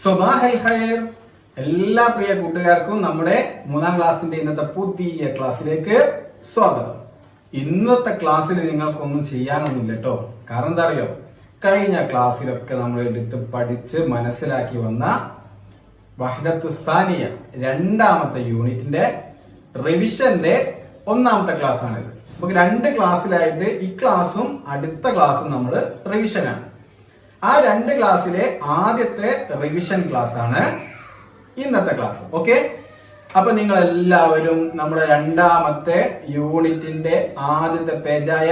സ്വബാഹൽ ഖൈർ. എല്ലാ പ്രിയ കൂട്ടുകാർക്കും നമ്മുടെ 3ാം ക്ലാസ്സിന്റെ ഇന്നത്തെ പുതിയ ക്ലാസ്സിലേക്ക് സ്വാഗതം. ഇന്നത്തെ ക്ലാസ്സിൽ നിങ്ങൾക്കൊന്നും ചെയ്യാനൊന്നുമില്ല കേട്ടോ. കാരണം എന്താ അറിയോ, കഴിഞ്ഞ ക്ലാസ്സിലൊക്കെ നമ്മൾ എടുത്ത് പഠിച്ച് മനസ്സിലാക്കി വന്ന വഹ്ദത്തു സാനിയ 2ാമത്തെ യൂണിറ്റിന്റെ റിവിഷന്റെ 1ാമത്തെ ക്ലാസ് ആണിത്. നമുക്ക് 2 ക്ലാസ്സിലായിട്ട് ഈ ക്ലാസ്സും അടുത്ത ക്ലാസ്സും നമ്മൾ റിവിഷനാണ്. ആ 2 ക്ലാസ്സിലെ ആദ്യത്തെ റിവിഷൻ ക്ലാസ് ആണ് ഇന്നത്തെ ക്ലാസ്. ഓക്കെ, അപ്പൊ നിങ്ങൾ എല്ലാവരും നമ്മുടെ 2ാമത്തെ യൂണിറ്റിന്റെ ആദ്യത്തെ പേജായ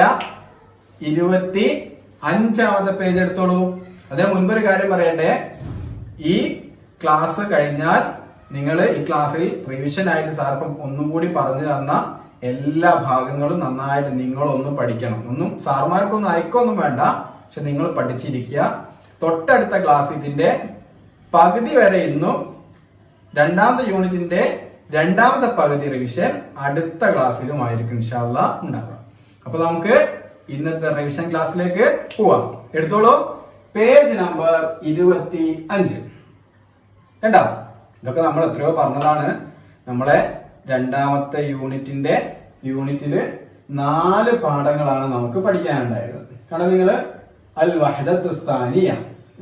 25ാമത്തെ പേജ് എടുത്തോളൂ. അതിന് മുൻപൊരു കാര്യം പറയട്ടെ, ഈ ക്ലാസ് കഴിഞ്ഞാൽ നിങ്ങൾ ഈ ക്ലാസ്സിൽ റിവിഷൻ ആയിട്ട് സാർപ്പം ഒന്നും കൂടി പറഞ്ഞു തന്ന എല്ലാ ഭാഗങ്ങളും നന്നായിട്ട് നിങ്ങളൊന്ന് പഠിക്കണം. ഒന്നും സാർമാർക്കൊന്നും അയക്കൊന്നും വേണ്ട, പക്ഷെ നിങ്ങൾ പഠിച്ചിരിക്കുക. തൊട്ടടുത്ത ക്ലാസ് ഇതിന്റെ പകുതി വരെ ഇന്നും 2ാമത്തെ യൂണിറ്റിന്റെ 2ാമത്തെ പകുതി റിവിഷൻ അടുത്ത ക്ലാസ്സിലും ആയിരിക്കും ഇൻഷാ അല്ലാഹ് ഉണ്ടാവുക. അപ്പൊ നമുക്ക് ഇന്നത്തെ റിവിഷൻ ക്ലാസ്സിലേക്ക് പോവാം. എടുത്തോളൂ, പേജ് നമ്പർ 25. കണ്ടോ, ഇതൊക്കെ നമ്മൾ എത്രയോ പറഞ്ഞതാണ്. നമ്മളെ 2ാമത്തെ യൂണിറ്റില് 4 പാഠങ്ങളാണ് നമുക്ക് പഠിക്കാനുണ്ടായിരുന്നത്. കാരണം നിങ്ങള് അൽ വഹ്ദത്തു സാനിയ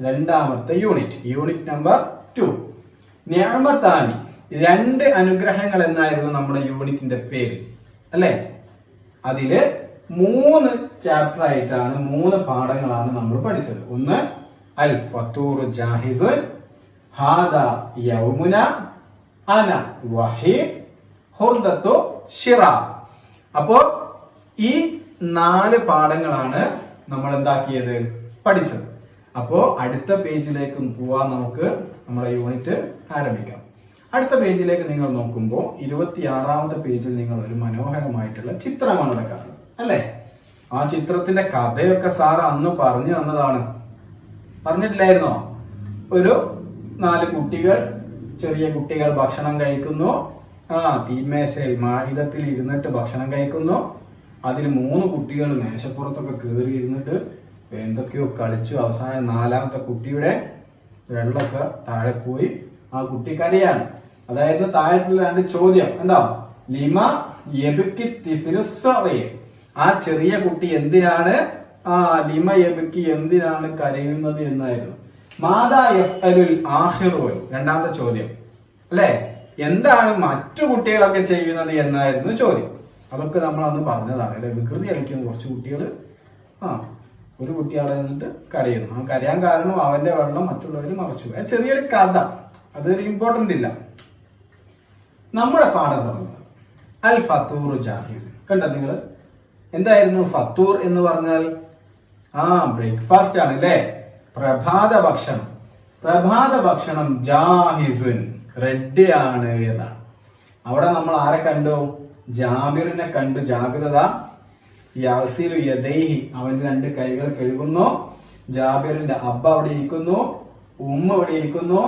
2ാമത്തെ യൂണിറ്റ് നമ്പർ 2 നിഅമത്താനി 2 അനുഗ്രഹങ്ങൾ എന്നായിരുന്നു നമ്മുടെ യൂണിറ്റിന്റെ പേര് അല്ലെ. അതില് 3 ചാപ്റ്റർ ആയിട്ടാണ് 3 പാഠങ്ങളാണ് നമ്മൾ പഠിച്ചത്. ഒന്ന് അൽ ഫത്തൂർ ജാഹിസുൻ, ഹാദ യൗമുന, അന വഹീദ്, ഹുർദത്തു ശിറാ. അപ്പോ ഈ 4 പാഠങ്ങളാണ് നമ്മൾ എന്താക്കിയത്, പഠിച്ചത്. അപ്പോ അടുത്ത പേജിലേക്ക് പോവാൻ നമുക്ക് നമ്മുടെ യൂണിറ്റ് ആരംഭിക്കാം. അടുത്ത പേജിലേക്ക് നിങ്ങൾ നോക്കുമ്പോൾ 26ാമത്തെ പേജിൽ നിങ്ങൾ ഒരു മനോഹരമായിട്ടുള്ള ചിത്രമാണ് ഇവിടെ കാണുന്നത് അല്ലെ. ആ ചിത്രത്തിന്റെ കഥയൊക്കെ സാർ അന്ന് പറഞ്ഞു തന്നതാണ്. പറഞ്ഞിട്ടില്ലായിരുന്നോ? ഒരു 4 കുട്ടികൾ, ചെറിയ കുട്ടികൾ ഭക്ഷണം കഴിക്കുന്നു. തീന്മേശയിൽ മാഹിതത്തിൽ ഇരുന്നിട്ട് ഭക്ഷണം കഴിക്കുന്നു. അതിൽ 3 കുട്ടികൾ മേശപ്പുറത്തൊക്കെ കയറി ഇരുന്നിട്ട് എന്തൊക്കെയോ കളിച്ചു. അവസാനം 4ാമത്തെ കുട്ടിയുടെ വെള്ളമൊക്കെ താഴെ പോയി. ആ കുട്ടി കരയാണ്. അതായത് താഴെയുള്ള 2 ചോദ്യം ഉണ്ടോ. ലിമ യബ്കി തിഫ്ലു സഗീർ, ആ ചെറിയ കുട്ടി എന്തിനാണ് ലിമ യബ്കി എന്തിനാണ് കരയുന്നത് എന്നായിരുന്നു. മാദാ യഫ്അലുൽ ആഖിറൂൻ, 2ാമത്തെ ചോദ്യം അല്ലെ. എന്താണ് മറ്റു കുട്ടികളൊക്കെ ചെയ്യുന്നത് എന്നായിരുന്നു ചോദ്യം. അതൊക്കെ നമ്മൾ അന്ന് പറഞ്ഞതാണ് അല്ലെ. വികൃതി കളിക്കുന്ന കുറച്ച് കുട്ടികൾ, ഒരു കുട്ടി അവിടെ നിന്നിട്ട് കരയുന്നു. ആ കരയാൻ കാരണം അവന്റെ വെള്ളം മറ്റുള്ളവർ മറച്ചു. ചെറിയൊരു കഥ, അതൊരു ഇമ്പോർട്ടന്റ് ഇല്ല. നമ്മുടെ പാഠം തുടങ്ങുന്നത് അൽ ഫത്തൂർ ജാഹിസ്. കണ്ടോ നിങ്ങൾ, എന്തായിരുന്നു ഫത്തൂർ എന്ന് പറഞ്ഞാൽ? ബ്രേക്ക്ഫാസ്റ്റ് ആണ് അല്ലേ. പ്രഭാത ഭക്ഷണം ജാഹിസുൻ, റെഡിയാണ് എന്നാണ്. അവിടെ നമ്മൾ ആരെ കണ്ടു? ജാബിറിനെ കണ്ടു. ജാബിറത യഗ്സിലു യദൈഹി, അവന്റെ 2 കൈകൾ കഴുകുന്നു. ജാബിറിന്റെ അബ്ബ അവിടെ ഇരിക്കുന്നു, ഉമ്മ ഇവിടെ ഇരിക്കുന്നു.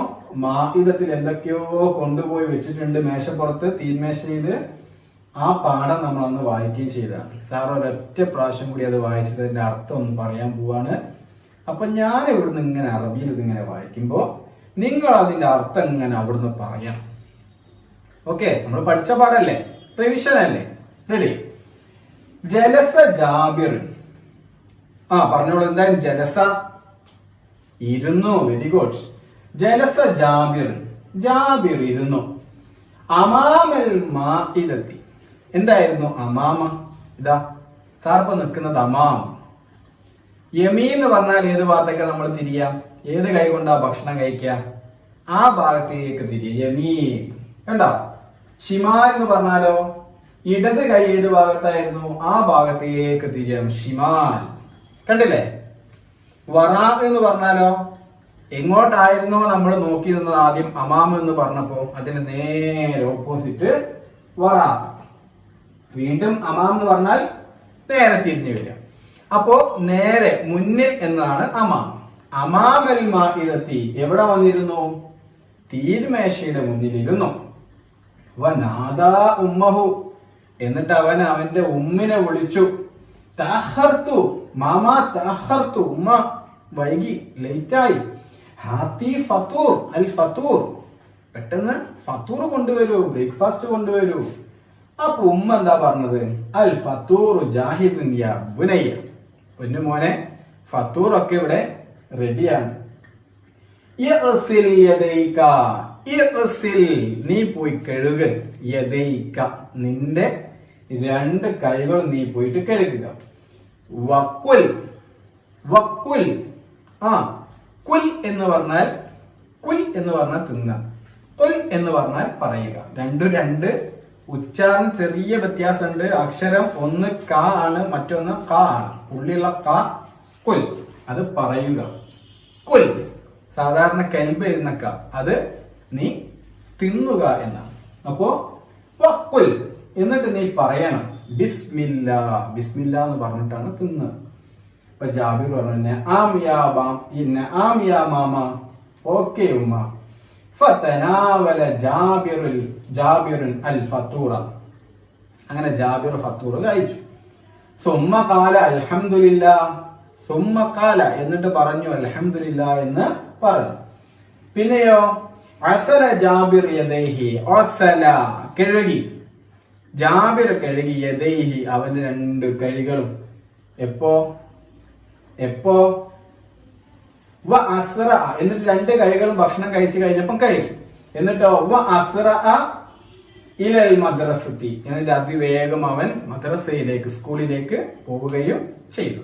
മാഇദത്തിൽ എന്തൊക്കെയോ കൊണ്ടുപോയി വെച്ചിട്ടുണ്ട് മേശപ്പുറത്ത്, തീന്മേശയില്. ആ പാഠം നമ്മൾ അന്ന് വായിക്കുകയും ചെയ്തതാണ്. സാർ ഒരൊറ്റ പ്രാവശ്യം കൂടി അത് വായിച്ചതിന്റെ അർത്ഥം ഒന്ന് പറയാൻ പോവാണ്. അപ്പൊ ഞാൻ ഇവിടുന്ന് ഇങ്ങനെ അറബിയിൽ ഇതിങ്ങനെ വായിക്കുമ്പോ നിങ്ങൾ അതിന്റെ അർത്ഥം ഇങ്ങനെ അവിടുന്ന് പറയണം. ഓക്കെ, നമ്മൾ പഠിച്ച പാടല്ലേ, റിവിഷൻ അല്ലേ. റെഡി. ജലസ ജാബിർ, പറഞ്ഞോളൂ. എന്തായാലും ജലസ, ഇരുന്നു. Very good. ജലസ ജാബിർ ഇരുന്നു. അമാമൽ മാഇദത്തി, എന്തായിരുന്നു അമാമ? ഇതാ സാർപ്പം നിൽക്കുന്നത് അമാം. യമീൻ എന്ന് പറഞ്ഞാൽ ഏത് ഭാഗത്തേക്കാ നമ്മൾ തിരിയാം? ഏത് കൈ കൊണ്ടാ ഭക്ഷണം കഴിക്കുക? ആ ഭാഗത്തേക്ക് തിരിയ, യമീൻ. കണ്ടോ? ഷിമാൽ എന്ന് പറഞ്ഞാലോ ഇടത് കൈ ഏത് ഭാഗത്തായിരുന്നു? ആ ഭാഗത്തേക്ക് തിരിയണം, ഷിമാൽ. കണ്ടില്ലേ? വറാ എന്ന് പറഞ്ഞാലോ എങ്ങോട്ടായിരുന്നോ നമ്മൾ നോക്കി നിന്നത് ആദ്യം അമാം എന്ന് പറഞ്ഞപ്പോ അതിന് നേരെ ഓപ്പോസിറ്റ് വറാ. വീണ്ടും അമാം എന്ന് പറഞ്ഞാൽ നേരെ തിരിഞ്ഞു വരിക. അപ്പോ നേരെ മുന്നിൽ എന്നാണ് അമാം. അമാമൽ മാഇദത്തി, എവിടെ വന്നിരുന്നു? തീന്മേശയുടെ മുന്നിലിരുന്നു. വനാദാ ഉമ്മഹു, എന്നിട്ട് അവൻ അവന്റെ ഉമ്മിനെ വിളിച്ചു. തഅഖർതു, മാമാ തഅഖർതു, ഉമ്മ വൈകി, ലേറ്റായി. ഹാത്തി ഫത്തൂർ, അൽ ഫത്തൂർ, പെട്ടെന്ന് ഫത്തൂർ കൊണ്ടുവരൂ, ബ്രേക്ക്ഫാസ്റ്റ് കൊണ്ടുവരൂ. അപ്പൊ ഉമ്മ എന്താ പറഞ്ഞത്? അൽ ഫത്തൂർ ജാഹിസുൻ യാ ബുനയ്യ, പൊന്നു മോനെ ഫത്തൂർ ഒക്കെ ഇവിടെ റെഡിയാണ്. ഇഗ്സിൽ യദൈക, ഇഗ്സിൽ നീ പോയി കഴുകുക, യദൈക നിന്റെ 2 കൈകൾ നീ പോയിട്ട് കഴുകുക. വക്കുൽ, വക്കുൽ, കുൽ എന്ന് പറഞ്ഞാൽ, കുൽ എന്ന് പറഞ്ഞാൽ തിന്ന, കുൽ എന്ന് പറഞ്ഞാൽ പറയുക. രണ്ട് ഉച്ചാരണം ചെറിയ വ്യത്യാസമുണ്ട്. അക്ഷരം ഒന്ന് ക ആണ്, മറ്റൊന്ന് ക ആണ്. പുള്ളിയുള്ള ക, കുൽ, അത് പറയുക. കുൽ സാധാരണ കൽബ് എഴുതുന്ന ക, അത് നീ തിന്നുക എന്നാണ്. അപ്പോ വക്കുൽ എന്നിട്ട് നീ പറയണം ബിസ്മില്ല, ബിസ്മില്ല എന്ന് പറഞ്ഞിട്ടാണ് തിന്നുക. ഇപ്പൊ ജാബിർ പറഞ്ഞു ആം യാ മാമ, ഓക്കെ ഉമ്മ. ഫതനാവല ജാബിറുൻ അൽ ഫത്തൂറ, അങ്ങനെ ജാബിർ ഫത്തൂർ കഴിച്ചു. സുമ്മ ഖാല അൽഹംദുലില്ലാ, സുമ്മ ഖാല എന്നിട്ട് പറഞ്ഞു അൽഹംദുലില്ലാ എന്ന് പറഞ്ഞു. പിന്നെയോ അസല ജാബിർ യദൈഹി, അസല കഴുകി, ജാബിർ കഴുകി, യദൈഹി അവന്റെ 2 കൈകളും. എപ്പോ വ അസ്റ എന്നിട്ട് 2 കൈകളും ഭക്ഷണം കഴിച്ചു കഴിഞ്ഞപ്പം കഴുകി. എന്നിട്ടോ വ അസ്റ ഇലൽ മദ്രസത്തി, എന്നിട്ട് അതിവേഗം അവൻ മദ്രസയിലേക്ക്, സ്കൂളിലേക്ക് പോവുകയും ചെയ്തു.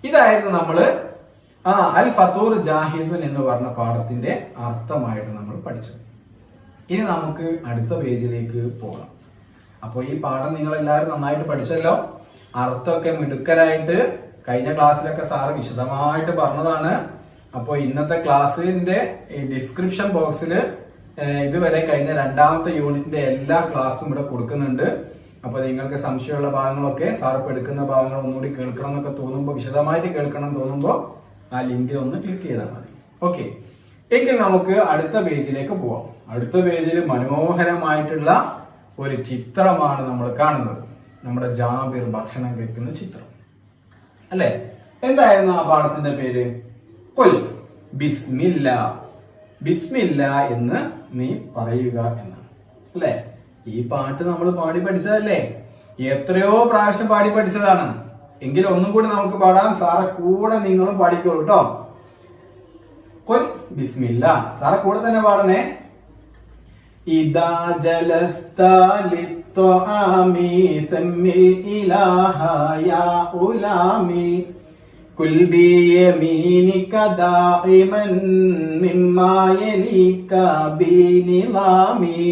ഇതായിരുന്നു നമ്മള് അൽ ഫത്തൂർ ജാഹിസുൻ എന്ന് പറഞ്ഞ പാഠത്തിന്റെ അർത്ഥമായിട്ട് നമ്മൾ പഠിച്ചത്. ഇനി നമുക്ക് അടുത്ത പേജിലേക്ക് പോകാം. അപ്പോൾ ഈ പാഠം നിങ്ങൾ എല്ലാവരും നന്നായിട്ട് പഠിച്ചല്ലോ. അർത്ഥമൊക്കെ മിടുക്കരായിട്ട് കഴിഞ്ഞ ക്ലാസ്സിലൊക്കെ സാറ് വിശദമായിട്ട് പറഞ്ഞതാണ്. അപ്പോൾ ഇന്നത്തെ ക്ലാസ്സിന്റെ ഡിസ്ക്രിപ്ഷൻ ബോക്സിൽ ഇതുവരെ കഴിഞ്ഞ 2ാമത്തെ യൂണിറ്റിന്റെ എല്ലാ ക്ലാസ്സും ഇവിടെ കൊടുക്കുന്നുണ്ട്. അപ്പോൾ നിങ്ങൾക്ക് സംശയമുള്ള ഭാഗങ്ങളൊക്കെ സാറിപ്പ് എടുക്കുന്ന ഭാഗങ്ങൾ ഒന്നുകൂടി കേൾക്കണം എന്നൊക്കെ തോന്നുമ്പോൾ, വിശദമായിട്ട് കേൾക്കണം തോന്നുമ്പോൾ ആ ലിങ്കിൽ ഒന്ന് ക്ലിക്ക് ചെയ്താൽ മതി. ഓക്കെ, എങ്കിൽ നമുക്ക് അടുത്ത പേജിലേക്ക് പോവാം. അടുത്ത പേജിൽ മനോഹരമായിട്ടുള്ള ഒരു ചിത്രമാണ് നമ്മൾ കാണുന്നത്. നമ്മുടെ ജാബിർ ഭക്ഷണം കഴിക്കുന്ന ചിത്രം അല്ലെ. എന്തായിരുന്നു ആ പാഠത്തിന്റെ പേര്? ഖുൽ ബിസ്മില്ല, ബിസ്മില്ല എന്ന് നീ പറയുക എന്നാണ് അല്ലെ. ഈ പാട്ട് നമ്മൾ പാടി പഠിച്ചതല്ലേ, എത്രയോ പ്രാവശ്യം പാടി പഠിച്ചതാണ്. എങ്കിലും ഒന്നും കൂടി നമുക്ക് പാടാം. സാറെ കൂടെ നിങ്ങളും പാടിക്കോളൂ കേട്ടോ. ഖുൽ ബിസ്മില്ല, സാറെ കൂടെ തന്നെ പാടണേ. ഇദാ ജലസ്ത ലിത്ത്വാമി സമ്മിൽ ഇലാഹ യാ ഉലാമി കുൽ ബിയമീനിക ദാഇമൻ മിമ്മാ യലീക ബിനിളാമി.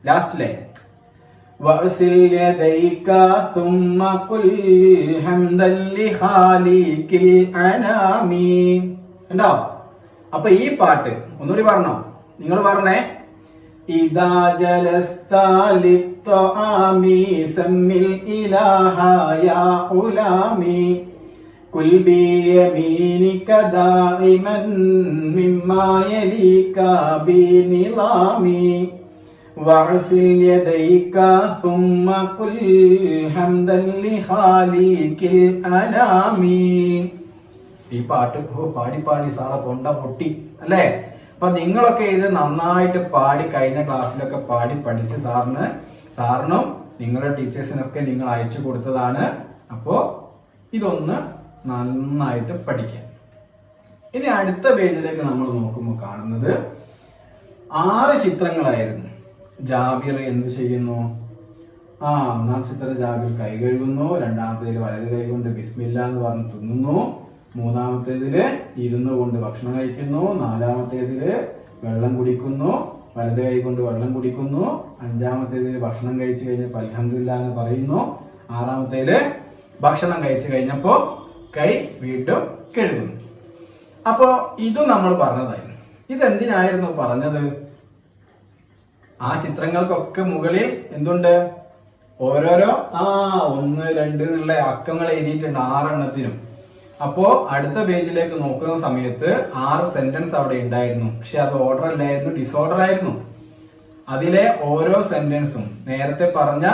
ലാസ്റ്റ് ലൈൻ വഅസിൽ യദൈക തുമ്മ ഖുൽ ഹംദൻ ലിഖാലിഖിൽ അനാമി. കണ്ടോ? അപ്പൊ ഈ പാട്ട് ഒന്നുകൂടി പറഞ്ഞോ, നിങ്ങൾ പറഞ്ഞേ. ഇദാ ജലസ്ത ലിത്ത്വാമി സമ്മിൽ ഇലാഹ യാ ഉലാമി കുൽ ബിയമീനിക ദാഇമൻ മിമ്മാ യലീക ബിനിളാമി വഅസിൽ യദൈക തുമ്മ ഖുൽ ഹംദൻ ലിഖാലിഖിൽ അനാമി. ഈ പാട്ട് പാടി പാടി സാറ തൊണ്ട പൊട്ടി അല്ലേ. അപ്പൊ നിങ്ങളൊക്കെ ഇത് നന്നായിട്ട് പാടി കഴിഞ്ഞ ക്ലാസ്സിലൊക്കെ പാടി പഠിച്ച് സാറിനും നിങ്ങളുടെ ടീച്ചേഴ്സിനൊക്കെ നിങ്ങൾ അയച്ചു കൊടുത്തതാണ്. അപ്പോ ഇതൊന്ന് നന്നായിട്ട് പഠിക്കാം. ഇനി അടുത്ത പേജിലേക്ക് നമ്മൾ നോക്കുമ്പോൾ കാണുന്നത് 6 ചിത്രങ്ങളായിരുന്നു. ജാബിർ എന്ത് ചെയ്യുന്നു? ഒന്നാം ചിത്രം ജാബിർ കൈ കഴുകുന്നു, 2ാമത്തേതിൽ വലത് കൈ കൊണ്ട് ബിസ്മില്ല എന്ന് പറഞ്ഞ് തിന്നുന്നു, 3ാമത്തേതില് ഇരുന്നു കൊണ്ട് ഭക്ഷണം കഴിക്കുന്നു, 4ാമത്തേതില് വെള്ളം കുടിക്കുന്നു, വലത് കൈ കൊണ്ട് വെള്ളം കുടിക്കുന്നു, 5ാമത്തേതില് ഭക്ഷണം കഴിച്ചു കഴിഞ്ഞപ്പോൾ അൽഹംദുലില്ലാ എന്ന് പറയുന്നു, 6ാമത്തേതില് ഭക്ഷണം കഴിച്ചു കഴിഞ്ഞപ്പോ കൈ വീണ്ടും കഴുകുന്നു. അപ്പോ ഇതും നമ്മൾ പറഞ്ഞതായിരുന്നു. ഇതെന്തിനായിരുന്നു പറഞ്ഞത്? ആ ചിത്രങ്ങൾക്കൊക്കെ മുകളിൽ എന്തുണ്ട്? ഓരോരോ 1, 2 എന്നുള്ള അക്കങ്ങൾ എഴുതിയിട്ടുണ്ട് 6 എണ്ണത്തിനും. അപ്പോ അടുത്ത പേജിലേക്ക് നോക്കുന്ന സമയത്ത് 6 സെന്റൻസ് അവിടെ ഉണ്ടായിരുന്നു. പക്ഷെ അത് ഓർഡർ അല്ലായിരുന്നു, ഡിസോർഡർ ആയിരുന്നു. അതിലെ ഓരോ സെന്റൻസും നേരത്തെ പറഞ്ഞ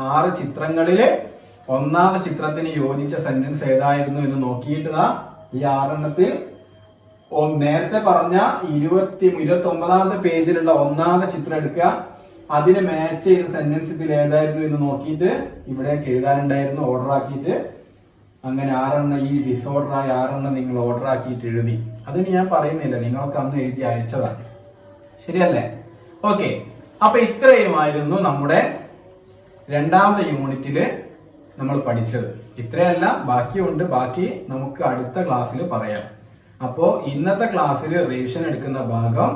6 ചിത്രങ്ങളില് 1ാമത്തെ ചിത്രത്തിന് യോജിച്ച സെന്റൻസ് ഏതായിരുന്നു എന്ന് നോക്കിയിട്ട് ഈ 6 എണ്ണത്തിൽ നേരത്തെ പറഞ്ഞ 29ാമത്തെ പേജിലുള്ള ഒന്നാമത്തെ ചിത്രം എടുക്കുക. അതിന് മാച്ച് ചെയ്ത സെന്റൻസ് ഇതിൽ ഏതായിരുന്നു എന്ന് നോക്കിയിട്ട് ഇവിടേക്ക് എഴുതാനുണ്ടായിരുന്നു, ഓർഡർ ആക്കിയിട്ട്. അങ്ങനെ 6 ഈ ഡിസോർഡർ ആയ 6 നിങ്ങൾ ഓർഡർ ആക്കിയിട്ട് എഴുതി. അതിന് ഞാൻ പറയുന്നില്ല, നിങ്ങളൊക്കെ അന്ന് എഴുതി അയച്ചതാണ്, ശരിയല്ലേ? ഓക്കെ, അപ്പൊ ഇത്രയുമായിരുന്നു നമ്മുടെ 2ാമത്തെ യൂണിറ്റില് നമ്മൾ പഠിച്ചത്. ഇത്രയല്ല, ബാക്കിയുണ്ട്. ബാക്കി നമുക്ക് അടുത്ത ക്ലാസ്സിൽ പറയാം. അപ്പോ ഇന്നത്തെ ക്ലാസ്സിൽ റിവിഷൻ എടുക്കുന്ന ഭാഗം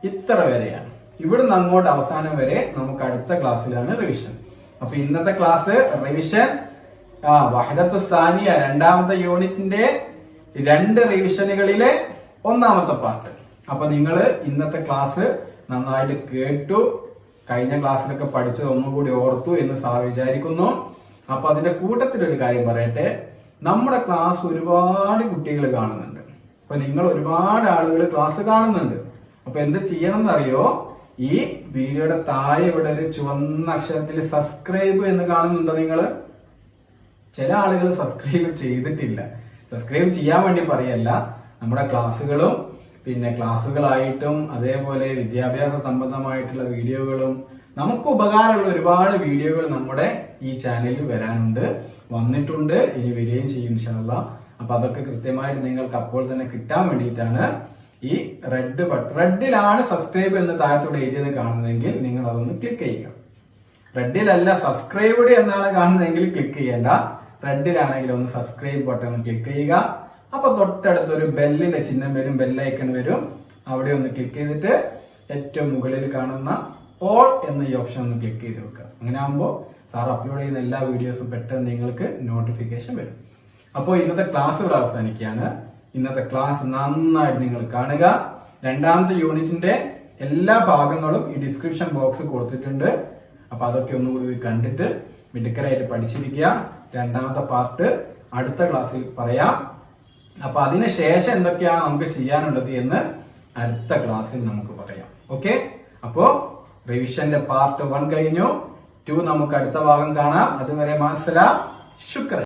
ഇത്ര വരെയാണ്. ഇവിടുന്ന് അങ്ങോട്ട് അവസാനം വരെ നമുക്ക് അടുത്ത ക്ലാസ്സിലാണ് റിവിഷൻ. അപ്പൊ ഇന്നത്തെ ക്ലാസ് റിവിഷൻ വഹദത്തു സാനിയ 2ാമത്തെ യൂണിറ്റിന്റെ 2 റിവിഷനുകളിലെ 1ാമത്തെ പാർട്ട്. അപ്പൊ നിങ്ങൾ ഇന്നത്തെ ക്ലാസ് നന്നായിട്ട് കേട്ടു, കഴിഞ്ഞ ക്ലാസ്സിലൊക്കെ പഠിച്ചത് ഒന്നുകൂടി ഓർത്തു എന്ന് സാർ വിചാരിക്കുന്നു. അപ്പൊ അതിന്റെ കൂട്ടത്തിൽ ഒരു കാര്യം പറയട്ടെ, നമ്മുടെ ക്ലാസ് ഒരുപാട് കുട്ടികൾ കാണുന്നുണ്ട്. അപ്പൊ നിങ്ങൾ ഒരുപാട് ആളുകൾ ക്ലാസ് കാണുന്നുണ്ട്. അപ്പൊ എന്ത് ചെയ്യണം എന്നറിയോ? ഈ വീഡിയോയുടെ താഴെ ഇവിടെ ഒരു ചുവന്ന അക്ഷരത്തിൽ സബ്സ്ക്രൈബ് എന്ന് കാണുന്നുണ്ടോ നിങ്ങൾ? ചില ആളുകൾ സബ്സ്ക്രൈബ് ചെയ്തിട്ടില്ല. സബ്സ്ക്രൈബ് ചെയ്യാൻ വേണ്ടി പറയല്ല, നമ്മുടെ ക്ലാസ്സുകളും പിന്നെ ക്ലാസ്സുകളായിട്ടും അതേപോലെ വിദ്യാഭ്യാസ സംബന്ധമായിട്ടുള്ള വീഡിയോകളും നമുക്ക് ഉപകാരമുള്ള ഒരുപാട് വീഡിയോകൾ നമ്മുടെ ഈ ചാനലിൽ വരാനുണ്ട്, വന്നിട്ടുണ്ട്, ഇനി വരികയും ചെയ്യും ഇൻഷാ അല്ലാഹ്. അപ്പൊ അതൊക്കെ കൃത്യമായിട്ട് നിങ്ങൾക്ക് അപ്പോൾ തന്നെ കിട്ടാൻ വേണ്ടിയിട്ടാണ് ഈ റെഡിലാണ് സബ്സ്ക്രൈബ് എന്ന് താഴത്തോടെ എഴുതിയത് കാണുന്നതെങ്കിൽ നിങ്ങൾ അതൊന്ന് ക്ലിക്ക് ചെയ്യുക. റെഡിലല്ല സബ്സ്ക്രൈബ്ഡ് എന്നാണ് കാണുന്നതെങ്കിൽ ക്ലിക്ക് ചെയ്യേണ്ട. റെഡിലാണെങ്കിൽ ഒന്ന് സബ്സ്ക്രൈബ് ബട്ടൺ ക്ലിക്ക് ചെയ്യുക. അപ്പൊ തൊട്ടടുത്തൊരു ബെല്ലിന്റെ ചിഹ്നം വരും, ബെല്ലൈക്കൺ വരും. അവിടെ ഒന്ന് ക്ലിക്ക് ചെയ്തിട്ട് ഏറ്റവും മുകളിൽ കാണുന്ന ഓൾ എന്ന ഈ ഓപ്ഷൻ ഒന്ന് ക്ലിക്ക് ചെയ്ത് വെക്കുക. അങ്ങനെ ആകുമ്പോൾ സാർ അപ്ലോഡ് ചെയ്യുന്ന എല്ലാ വീഡിയോസും പെട്ടെന്ന് നിങ്ങൾക്ക് നോട്ടിഫിക്കേഷൻ വരും. അപ്പോൾ ഇന്നത്തെ ക്ലാസ് ഇവിടെ അവസാനിക്കുകയാണ്. ഇന്നത്തെ ക്ലാസ് നന്നായിട്ട് നിങ്ങൾ കാണുക. 2ാമത്തെ യൂണിറ്റിന്റെ എല്ലാ ഭാഗങ്ങളും ഈ ഡിസ്ക്രിപ്ഷൻ ബോക്സ് കൊടുത്തിട്ടുണ്ട്. അപ്പൊ അതൊക്കെ ഒന്നുകൂടി കണ്ടിട്ട് മിടുക്കരായിട്ട് പഠിച്ചിരിക്കുക. 2ാമത്തെ പാർട്ട് അടുത്ത ക്ലാസ്സിൽ പറയാം. അപ്പൊ അതിനുശേഷം എന്തൊക്കെയാണ് നമുക്ക് ചെയ്യാനുള്ളത് എന്ന് അടുത്ത ക്ലാസ്സിൽ നമുക്ക് പറയാം. ഓക്കെ, അപ്പോ റിവിഷന്റെ പാർട്ട് 1 കഴിഞ്ഞു. 2 നമുക്ക് അടുത്ത ഭാഗം കാണാം. അതുവരെ മാസലാം, ശുക്രൻ.